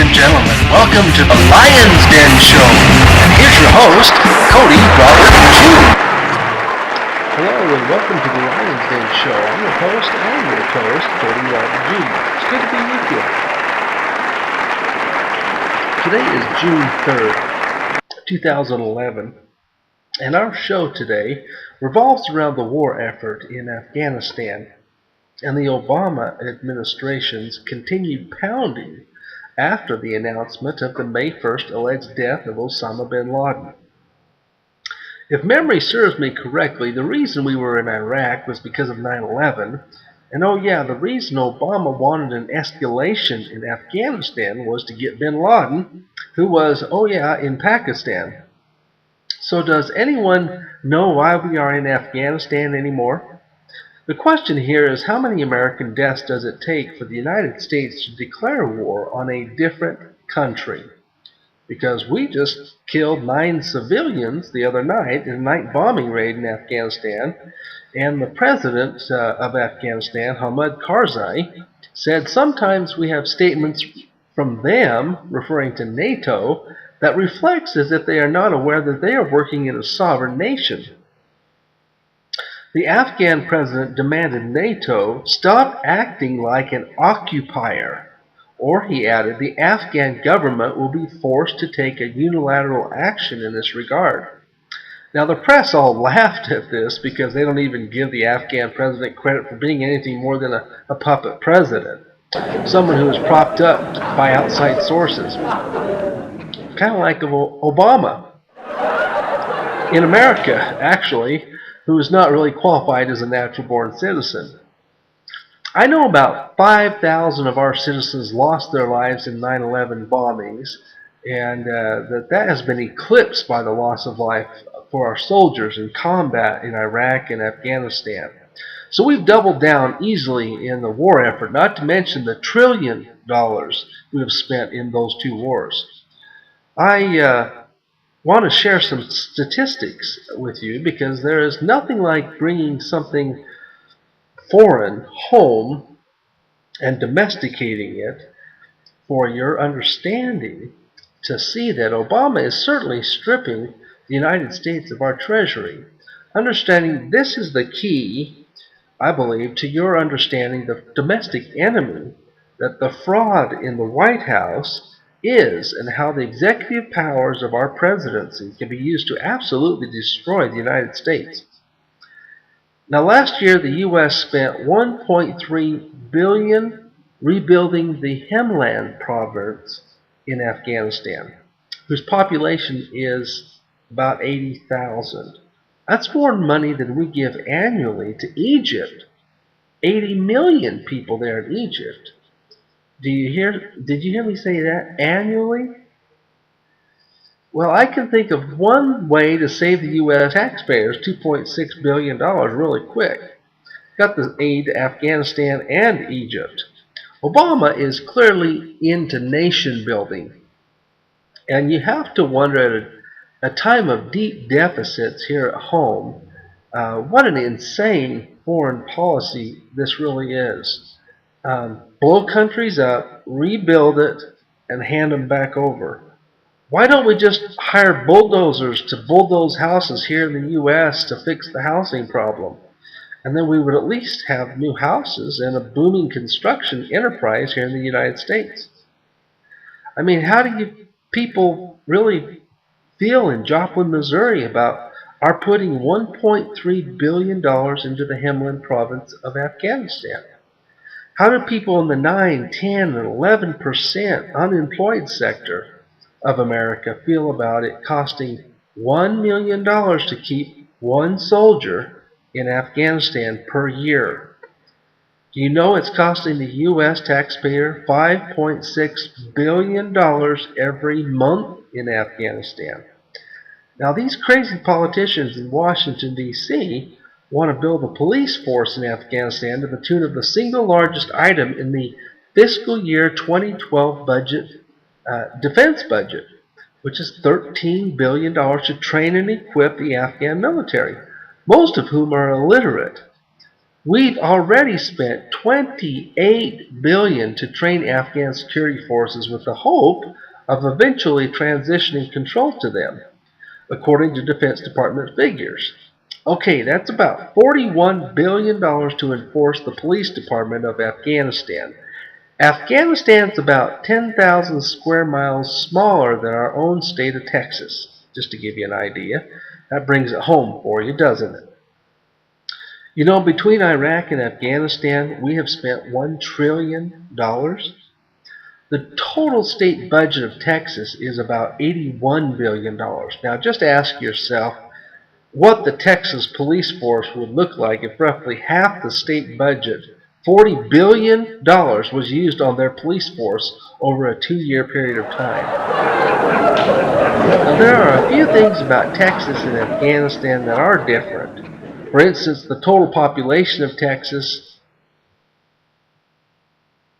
and gentlemen, welcome to the Lion's Den Show. And here's your host, Cody Judy. Hello and welcome to the Lion's Den Show. I'm your host and your co-host, Cody Judy. It's good to be with you. Today is June 3rd, 2011, and our show today revolves around the war effort in Afghanistan and the Obama administration's continued pounding after the announcement of the May 1st alleged death of Osama bin Laden. If memory serves me correctly, the reason we were in Iraq was because of 9/11, and oh yeah, the reason Obama wanted an escalation in Afghanistan was to get bin Laden, who was, oh yeah, in Pakistan. So does anyone know why we are in Afghanistan anymore? The question here is, how many American deaths does it take for the United States to declare war on a different country? Because we just killed 9 civilians the other night in a night bombing raid in Afghanistan, and the president of Afghanistan, Hamid Karzai, said sometimes we have statements from them, referring to NATO, that reflects as if they are not aware that they are working in a sovereign nation. The Afghan president demanded NATO stop acting like an occupier, or he added, the Afghan government will be forced to take a unilateral action in this regard. Now the press all laughed at this because they don't even give the Afghan president credit for being anything more than a puppet president, someone who is propped up by outside sources, kind of like Obama. In America, actually, who is not really qualified as a natural-born citizen. I know about 5,000 of our citizens lost their lives in 9/11 bombings, and that has been eclipsed by the loss of life for our soldiers in combat in Iraq and Afghanistan. So we've doubled down easily in the war effort, not to mention the $1 trillion we have spent in those 2 wars. I want to share some statistics with you because there is nothing like bringing something foreign home and domesticating it for your understanding to see that Obama is certainly stripping the United States of our treasury. Understanding this is the key, I believe, to your understanding the domestic enemy that the fraud in the White House is, and how the executive powers of our presidency can be used to absolutely destroy the United States. Now last year the U.S. spent $1.3 billion rebuilding the Helmand province in Afghanistan, whose population is about 80,000. That's more money than we give annually to Egypt. 80 million people there in Egypt. Did you hear me say that? Annually? Well, I can think of one way to save the U.S. taxpayers $2.6 billion really quick. Got the aid to Afghanistan and Egypt. Obama is clearly into nation building. And you have to wonder at a time of deep deficits here at home, what an insane foreign policy this really is. Blow countries up, rebuild it, and hand them back over. Why don't we just hire bulldozers to bulldoze houses here in the U.S. to fix the housing problem? And then we would at least have new houses and a booming construction enterprise here in the United States. I mean, how do you people really feel in Joplin, Missouri about our putting $1.3 billion into the Helmand province of Afghanistan? How do people in the 9, 10, and 11% unemployed sector of America feel about it costing $1 million to keep one soldier in Afghanistan per year? Do you know it's costing the U.S. taxpayer $5.6 billion every month in Afghanistan? Now these crazy politicians in Washington, D.C. want to build a police force in Afghanistan to the tune of the single largest item in the fiscal year 2012 defense budget, which is $13 billion to train and equip the Afghan military, most of whom are illiterate. We've already spent $28 billion to train Afghan security forces with the hope of eventually transitioning control to them, according to Defense Department figures. Okay, that's about $41 billion to enforce the police department of Afghanistan. Afghanistan's about 10,000 square miles smaller than our own state of Texas, just to give you an idea. That brings it home for you, doesn't it? You know, between Iraq and Afghanistan, we have spent $1 trillion. The total state budget of Texas is about $81 billion. Now, just ask yourself what the Texas police force would look like if roughly half the state budget, $40 billion, was used on their police force over a 2-year period of time. Now, there are a few things about Texas and Afghanistan that are different. For instance, the total population of Texas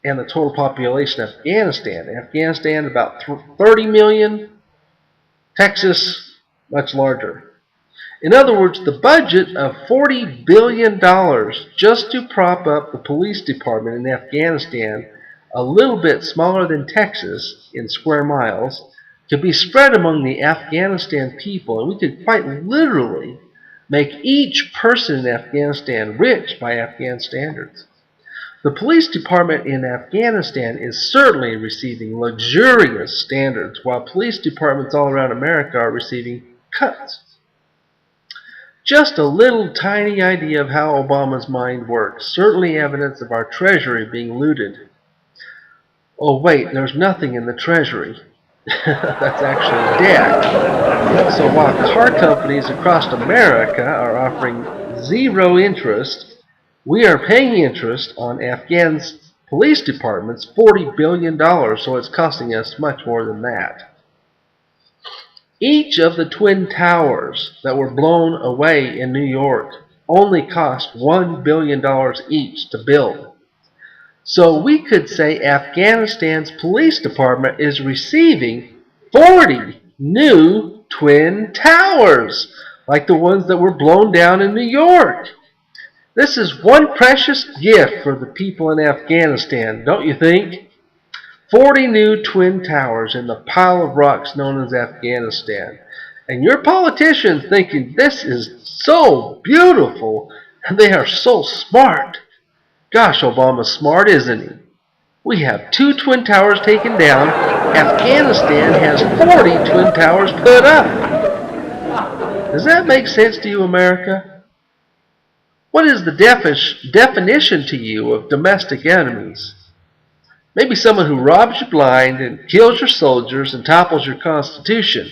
and the total population of Afghanistan. Afghanistan about 30 million, Texas much larger. In other words, the budget of $40 billion just to prop up the police department in Afghanistan, a little bit smaller than Texas in square miles, could be spread among the Afghanistan people, and we could quite literally make each person in Afghanistan rich by Afghan standards. The police department in Afghanistan is certainly receiving luxurious standards, while police departments all around America are receiving cuts. Just a little tiny idea of how Obama's mind works. Certainly evidence of our treasury being looted. Oh wait, there's nothing in the treasury. That's actually debt. So while car companies across America are offering zero interest, we are paying interest on Afghan's police departments $40 billion, so it's costing us much more than that. Each of the Twin Towers that were blown away in New York only cost $1 billion each to build. So we could say Afghanistan's police department is receiving 40 new Twin Towers, like the ones that were blown down in New York. This is one precious gift for the people in Afghanistan, don't you think? 40 new Twin Towers in the pile of rocks known as Afghanistan. And your politicians thinking this is so beautiful, and they are so smart. Gosh, Obama's smart, isn't he? We have 2 Twin Towers taken down. Afghanistan has 40 Twin Towers put up. Does that make sense to you, America? What is the definition to you of domestic enemies? Maybe someone who robs you blind and kills your soldiers and topples your Constitution,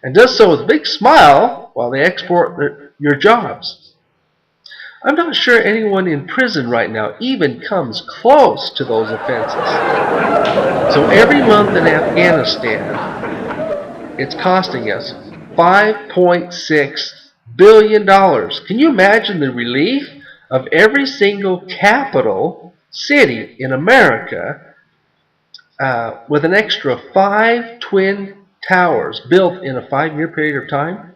and does so with a big smile while they export your jobs. I'm not sure anyone in prison right now even comes close to those offenses. So every month in Afghanistan, it's costing us $5.6 billion. Can you imagine the relief of every single capital city in America with an extra 5 Twin Towers built in a 5-year period of time?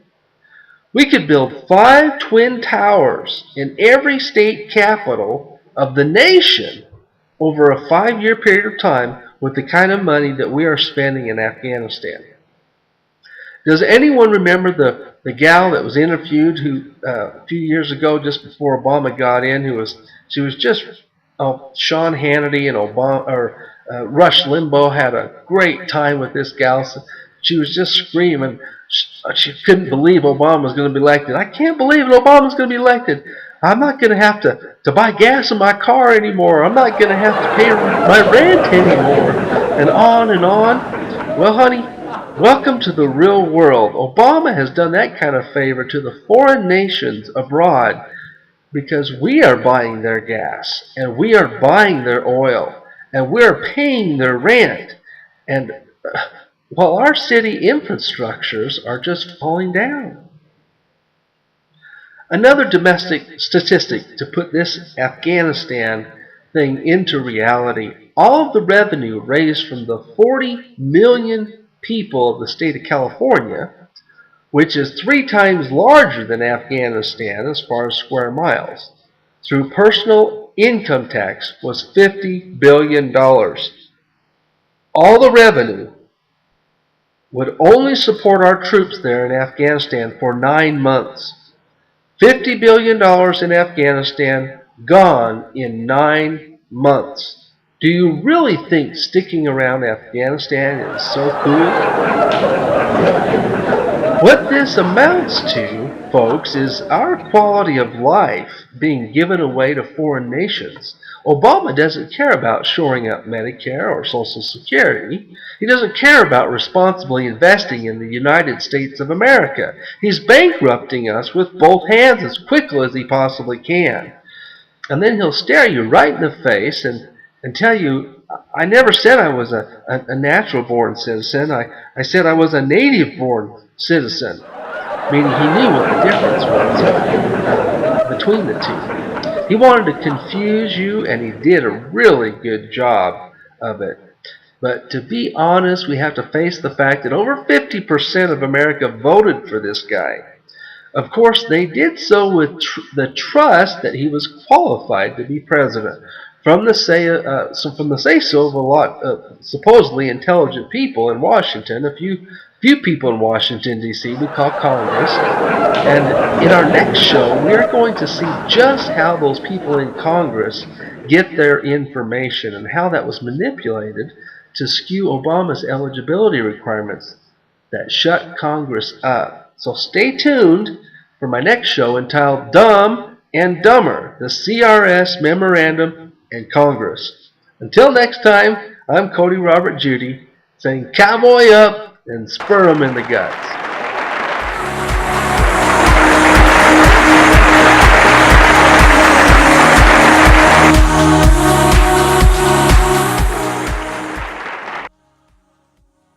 We could build 5 Twin Towers in every state capital of the nation over a 5-year period of time with the kind of money that we are spending in Afghanistan. Does anyone remember the gal that was interviewed a few years ago, just before Obama got in, she was just Sean Hannity and Rush Limbaugh had a great time with this gal. She was just screaming. She couldn't believe Obama was going to be elected. I can't believe Obama's going to be elected. I'm not going to have to buy gas in my car anymore. I'm not going to have to pay my rent anymore. And on and on. Well, honey, welcome to the real world. Obama has done that kind of favor to the foreign nations abroad because we are buying their gas and we are buying their oil and we are paying their rent. And while our city infrastructures are just falling down. Another domestic statistic to put this Afghanistan thing into reality: all of the revenue raised from the 40 million people of the state of California, which is 3 times larger than Afghanistan as far as square miles. through personal income tax was $50 billion. All the revenue would only support our troops there in Afghanistan for 9 months. $50 billion in Afghanistan, gone in 9 months. Do you really think sticking around Afghanistan is so cool? What this amounts to, folks, is our quality of life being given away to foreign nations. Obama doesn't care about shoring up Medicare or Social Security. He doesn't care about responsibly investing in the United States of America. He's bankrupting us with both hands as quickly as he possibly can. And then he'll stare you right in the face and tell you, I never said I was a natural-born citizen. I said I was a native-born citizen, meaning he knew what the difference was between the two. He wanted to confuse you, and he did a really good job of it. But to be honest, we have to face the fact that over 50% of America voted for this guy. Of course, they did so with the trust that he was qualified to be president. From the say-so of a lot of supposedly intelligent people in Washington, a few people in Washington, D.C., we call Congress. And in our next show, we are going to see just how those people in Congress get their information and how that was manipulated to skew Obama's eligibility requirements that shut Congress up. So stay tuned for my next show entitled Dumb and Dumber, the CRS Memorandum and Congress. Until next time, I'm Cody Robert Judy saying cowboy up and spur 'em in the guts.